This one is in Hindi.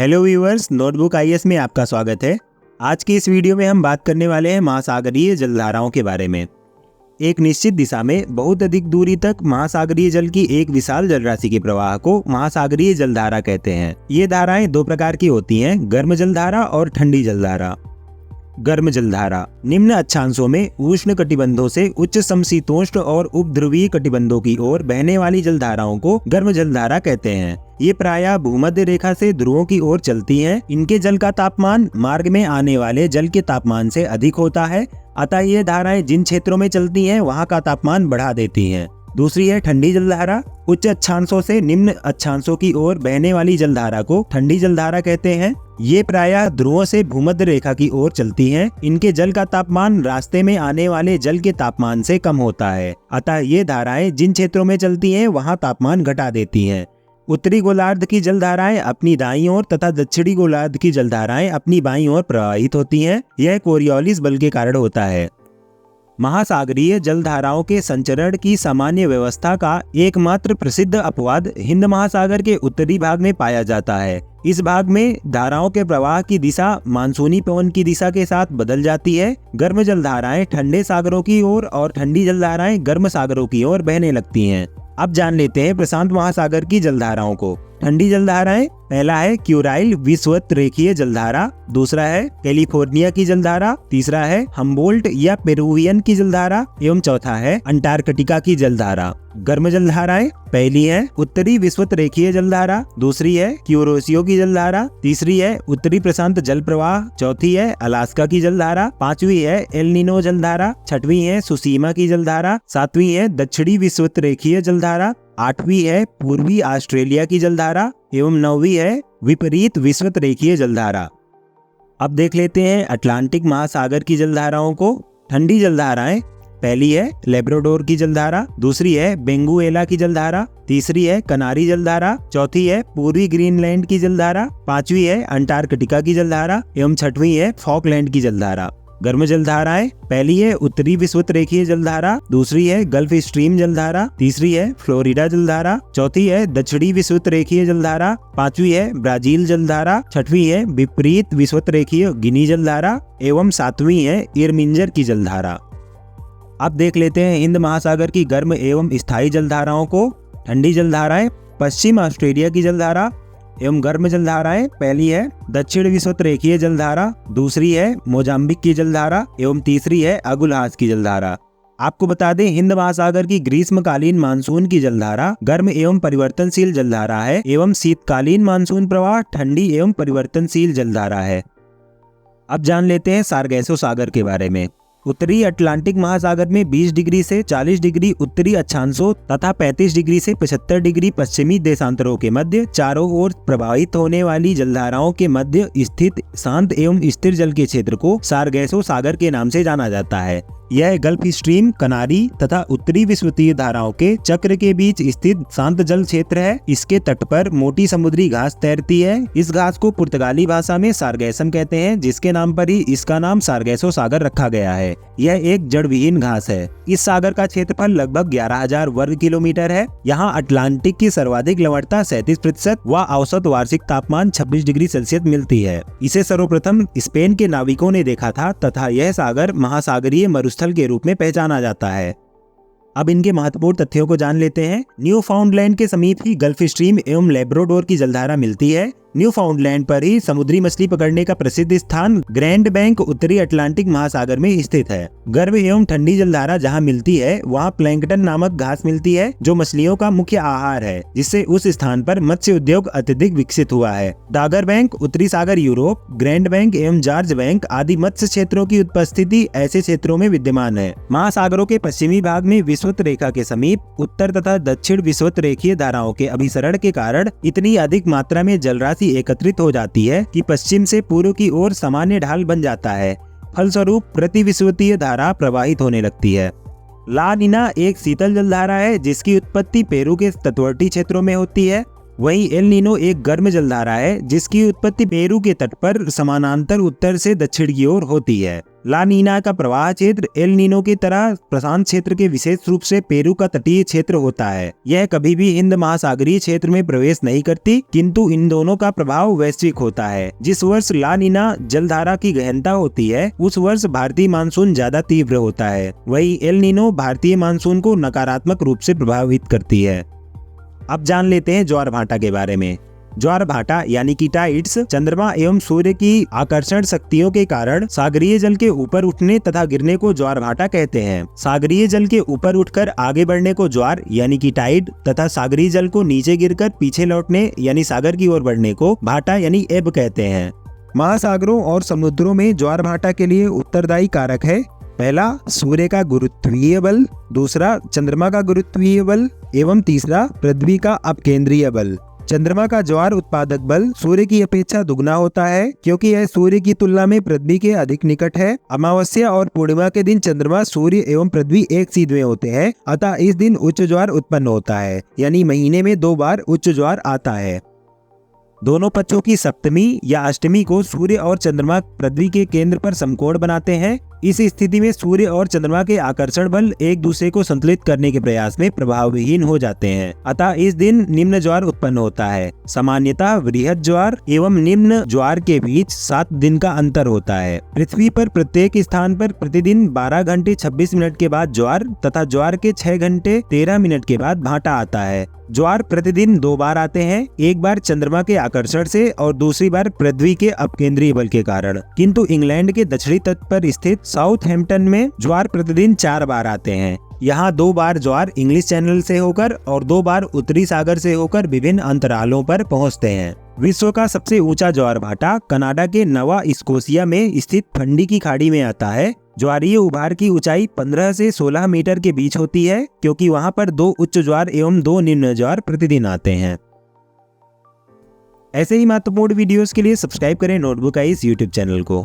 हेलो व्यूअर्स, नोटबुक आईएएस में आपका स्वागत है। आज की इस वीडियो में हम बात करने वाले हैं महासागरीय जलधाराओं के बारे में। एक निश्चित दिशा में बहुत अधिक दूरी तक महासागरीय जल की एक विशाल जलराशि के प्रवाह को महासागरीय जलधारा कहते हैं। ये धाराएं दो प्रकार की होती हैं, गर्म जलधारा और ठंडी जलधारा। गर्म जलधारा निम्न अक्षांशों में उष्ण कटिबंधों से उच्च समशीतोष्ण और उपध्रुवीय कटिबंधों की ओर बहने वाली जलधाराओं को गर्म जलधारा कहते हैं। ये प्रायः भूमध्य रेखा से ध्रुवों की ओर चलती हैं। इनके जल का तापमान मार्ग में आने वाले जल के तापमान से अधिक होता है, अतः ये धाराएं जिन क्षेत्रों में चलती हैं वहां का तापमान बढ़ा देती हैं। दूसरी है ठंडी जलधारा। उच्च अक्षांशों से निम्न अक्षांशों की ओर बहने वाली जलधारा को ठंडी जलधारा कहते हैं। ये प्रायः ध्रुवों से भूमध्य रेखा की ओर चलती हैं। इनके जल का तापमान रास्ते में आने वाले जल के तापमान से कम होता है, अतः ये धाराएं जिन क्षेत्रों में चलती हैं वहां तापमान घटा देती हैं। उत्तरी गोलार्ध की जलधाराएं अपनी दाईं ओर तथा दक्षिणी गोलार्ध की जलधाराएं अपनी बाईं ओर प्रवाहित होती हैं। यह कोरियोलिस बल के कारण होता है। महासागरीय जलधाराओं के संचरण की सामान्य व्यवस्था का एकमात्र प्रसिद्ध अपवाद हिंद महासागर के उत्तरी भाग में पाया जाता है। इस भाग में धाराओं के प्रवाह की दिशा मानसूनी पवन की दिशा के साथ बदल जाती है। गर्म जलधाराएं ठंडे सागरों की ओर और ठंडी जलधाराएं गर्म सागरों की ओर बहने लगती हैं। अब जान लेते हैं प्रशांत महासागर की जलधाराओं को। ठंडी जलधाराएं, पहला है क्यूराइल विषुवत रेखीय जलधारा, दूसरा है कैलिफोर्निया की जलधारा, तीसरा है हम्बोल्ट या पेरुवियन की जलधारा एवं चौथा है अंटार्कटिका की जलधारा। गर्म जलधाराएं, पहली है उत्तरी विषुवत रेखीय जलधारा, दूसरी है क्यूरोसियो की जलधारा, तीसरी है उत्तरी प्रशांत जल प्रवाह, चौथी है अलास्का की जलधारा, पांचवी है एल नीनो जलधारा, छठवीं है सुसीमा की जलधारा, सातवीं है दक्षिणी विषुवत रेखीय जलधारा, आठवीं है पूर्वी ऑस्ट्रेलिया की जलधारा एवं नौवीं है विपरीत विषुवत रेखीय जलधारा। अब देख लेते हैं अटलांटिक महासागर की जलधाराओं को। ठंडी जलधाराएं, पहली है लेब्राडोर की जलधारा, दूसरी है बेंगुएला की जलधारा, तीसरी है कनारी जलधारा, चौथी है पूर्वी ग्रीनलैंड की जलधारा, पांचवी है अंटार्कटिका की जलधारा एवं छठवीं है फॉकलैंड की जलधारा। गर्म जलधाराएं, पहली है उत्तरी विषुवत रेखीय जलधारा, दूसरी है गल्फ स्ट्रीम जलधारा, तीसरी है फ्लोरिडा जलधारा, चौथी है दक्षिणी विषुवत रेखीय जलधारा, पांचवी है ब्राजील जलधारा, छठवीं है विपरीत विषुवत रेखीय गिनी जलधारा एवं सातवीं है इरमिंजर की जलधारा। अब देख लेते हैं हिंद महासागर की गर्म एवं स्थायी जलधाराओं को। ठंडी जलधाराएं, पश्चिम ऑस्ट्रेलिया की जलधारा एवं गर्म जलधाराएं, पहली है दक्षिण विषुवत रेखीय जलधारा, दूसरी है मोजाम्बिक की जलधारा एवं तीसरी है अगुलहास की जलधारा। आपको बता दें हिंद महासागर की ग्रीष्मकालीन मानसून की जलधारा गर्म एवं परिवर्तनशील जलधारा है एवं शीतकालीन मानसून प्रवाह ठंडी एवं परिवर्तनशील जलधारा है। अब जान लेते हैं सारगैसो सागर के बारे में। उत्तरी अटलांटिक महासागर में 20 डिग्री से 40 डिग्री उत्तरी अक्षांशों तथा 35 डिग्री से 75 डिग्री पश्चिमी देशांतरों के मध्य चारों ओर प्रवाहित होने वाली जलधाराओं के मध्य स्थित शांत एवं स्थिर जल के क्षेत्र को सारगैसो सागर के नाम से जाना जाता है। यह गल्फ स्ट्रीम, कनारी तथा उत्तरी विषुवतीय धाराओं के चक्र के बीच स्थित शांत जल क्षेत्र है। इसके तट पर मोटी समुद्री घास तैरती है। इस घास को पुर्तगाली भाषा में सारगैसम कहते हैं, जिसके नाम पर ही इसका नाम सारगैसो सागर रखा गया है। यह एक जड़ विहीन घास है। इस सागर का क्षेत्रफल लगभग 11,000 वर्ग किलोमीटर है। यहाँ अटलांटिक की सर्वाधिक लवणता 37% व औसत वार्षिक तापमान 26 डिग्री सेल्सियस मिलती है। इसे सर्वप्रथम स्पेन के नाविकों ने देखा था तथा यह सागर महासागरीय मरुस्थल के रूप में पहचाना जाता है। अब इनके महत्वपूर्ण तथ्यों को जान लेते हैं। न्यू फाउंडलैंड के समीप ही गल्फ स्ट्रीम एवं लेब्राडोर की जलधारा मिलती है। न्यू फाउंडलैंड पर ही समुद्री मछली पकड़ने का प्रसिद्ध स्थान ग्रैंड बैंक उत्तरी अटलांटिक महासागर में स्थित है। गर्म एवं ठंडी जलधारा जहां मिलती है वहां प्लैंकटन नामक घास मिलती है, जो मछलियों का मुख्य आहार है, जिससे उस स्थान पर मत्स्य उद्योग अत्यधिक विकसित हुआ है। डागर बैंक उत्तरी सागर यूरोप, ग्रैंड बैंक एवं जॉर्ज बैंक आदि मत्स्य क्षेत्रों की उपस्थिति ऐसे क्षेत्रों में विद्यमान है। महासागरों के पश्चिमी भाग में विषुवत रेखा के समीप उत्तर तथा दक्षिण विषुवत रेखीय धाराओं के अभिसरण के कारण इतनी अधिक मात्रा में जलराशि एकत्रित हो जाती है कि पश्चिम से पूर्व की ओर सामान्य ढाल बन जाता है। फलस्वरूप प्रति विषुवतीय धारा प्रवाहित होने लगती है। ला नीना एक शीतल जलधारा है जिसकी उत्पत्ति पेरू के तटवर्ती क्षेत्रों में होती है। वहीं एल नीनो एक गर्म जलधारा है जिसकी उत्पत्ति पेरू के तट पर समानांतर उत्तर से दक्षिण की ओर होती है। ला नीना का प्रवाह क्षेत्र एल नीनो की तरह प्रशांत क्षेत्र के विशेष रूप से पेरू का तटीय क्षेत्र होता है। यह कभी भी हिंद महासागरीय क्षेत्र में प्रवेश नहीं करती, किंतु इन दोनों का प्रभाव वैश्विक होता है। जिस वर्ष ला नीना जलधारा की गहनता होती है उस वर्ष भारतीय मानसून ज्यादा तीव्र होता है। वही एल नीनो भारतीय मानसून को नकारात्मक रूप से प्रभावित करती है। अब जान लेते हैं ज्वार भाटा के बारे में। ज्वार भाटा यानी कि टाइड्स चंद्रमा एवं सूर्य की आकर्षण शक्तियों के कारण सागरीय जल के ऊपर उठने तथा गिरने को ज्वार भाटा कहते हैं। सागरीय जल के ऊपर उठकर आगे बढ़ने को ज्वार यानी कि टाइड तथा सागरीय जल को नीचे गिरकर पीछे लौटने यानी सागर की ओर बढ़ने को भाटा यानी एब कहते हैं। महासागरों और समुद्रों में ज्वार भाटा के लिए उत्तरदायी कारक है, पहला सूर्य का गुरुत्वीय बल, दूसरा चंद्रमा का गुरुत्वीय बल एवं तीसरा पृथ्वी का अपकेंद्रीय बल। चंद्रमा का ज्वार उत्पादक बल सूर्य की अपेक्षा दुगना होता है क्योंकि यह सूर्य की तुलना में पृथ्वी के अधिक निकट है। अमावस्या और पूर्णिमा के दिन चंद्रमा, सूर्य एवं पृथ्वी एक सीध में होते हैं, अतः इस दिन उच्च ज्वार उत्पन्न होता है, यानी महीने में 2 बार उच्च ज्वार आता है। दोनों पक्षों की सप्तमी या अष्टमी को सूर्य और चंद्रमा पृथ्वी के केंद्र पर समकोण बनाते हैं। इस स्थिति में सूर्य और चंद्रमा के आकर्षण बल एक दूसरे को संतुलित करने के प्रयास में प्रभावहीन हो जाते हैं, अतः इस दिन निम्न ज्वार उत्पन्न होता है। सामान्यतः वृहद ज्वार एवं निम्न ज्वार के बीच 7 दिन का अंतर होता है। पृथ्वी पर प्रत्येक स्थान पर प्रतिदिन 12 घंटे 26 मिनट के बाद ज्वार तथा ज्वार के 6 घंटे 13 मिनट के बाद भाटा आता है। ज्वार प्रतिदिन 2 बार आते हैं, एक बार चंद्रमा के आकर्षण से और दूसरी बार पृथ्वी के अपकेंद्रीय बल के कारण। किंतु इंग्लैंड के दक्षिणी तट पर स्थित साउथहैम्पटन में ज्वार प्रतिदिन 4 बार आते हैं। यहाँ 2 बार ज्वार इंग्लिश चैनल से होकर और 2 बार उत्तरी सागर से होकर विभिन्न अंतरालों पर पहुँचते हैं। विश्व का सबसे ऊंचा ज्वार भाटा कनाडा के नवा स्कोशिया में स्थित फंडी की खाड़ी में आता है। ज्वारीय उभार की ऊंचाई 15 से 16 मीटर के बीच होती है क्योंकि वहां पर 2 उच्च ज्वार एवं 2 निम्न ज्वार प्रतिदिन आते हैं। ऐसे ही महत्वपूर्ण वीडियोस के लिए सब्सक्राइब करें नोटबुक आइस यूट्यूब चैनल को।